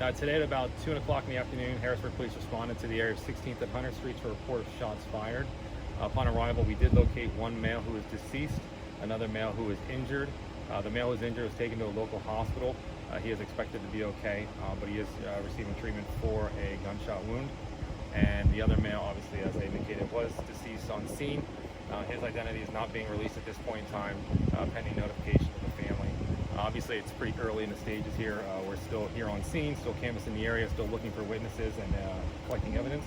Today at about 2 o'clock in the afternoon, Harrisburg police responded to the area of 16th and 100th Street to a report of shots fired. Upon arrival, we did locate one male who was deceased, another male who was injured. The male who was injured was taken to a local hospital. He is expected to be okay, but he is receiving treatment for a gunshot wound. And the other male, obviously, as I indicated, was deceased on scene. His identity is not being released at this point in time, pending notification of the family. Obviously, it's pretty early in the stages here. We're still here on scene, still canvassing the area, still looking for witnesses and collecting evidence.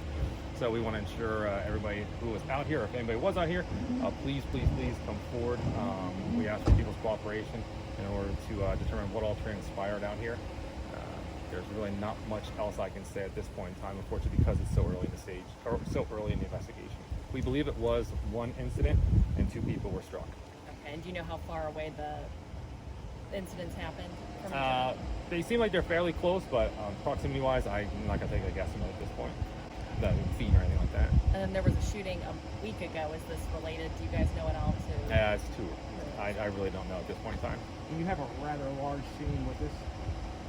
So we want to ensure everybody who was out here, or if anybody was out here, please come forward. We ask for people's cooperation in order to determine what all transpired out here. There's really not much else I can say at this point in time, unfortunately, because it's so early in the stage, or so early in the investigation. We believe it was one incident and 2 people were struck. Okay, and do you know how far away the incidents happened from each other? They seem like they're fairly close, but proximity-wise, I'm not going to take a guesstimate at this point. Not in feet or anything like that. And then there was a shooting a week ago. Is this related? Do you guys know it all too? Yeah, it's 2. I really don't know at this point in time. You have a rather large scene. Was this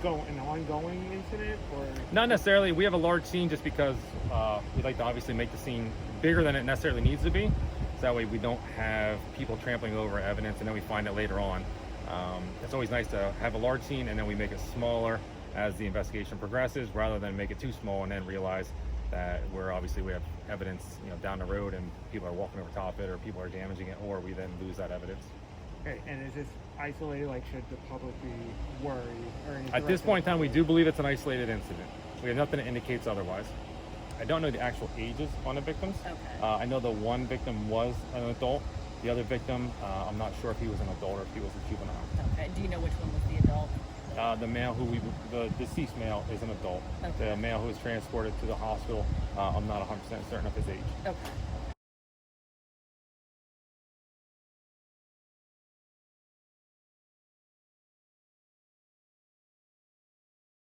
an ongoing incident, or? Not necessarily. We have a large scene just because we'd like to obviously make the scene bigger than it necessarily needs to be. So that way we don't have people trampling over evidence and then we find it later on. It's always nice to have a large scene and then we make it smaller as the investigation progresses, rather than make it too small and then realize that we have evidence, down the road and people are walking over top of it, or people are damaging it, or we then lose that evidence. Okay, and is this isolated? Like, should the public be worried? Or At this point in time, we do believe it's an isolated incident. We have nothing that indicates otherwise. I don't know the actual ages on the victims. Okay. I know the one victim was an adult. The other victim, I'm not sure if he was an adult or if he was a juvenile. Okay. Do you know which one was the adult? The deceased male is an adult. Okay. The male who was transported to the hospital, I'm not 100% certain of his age. Okay.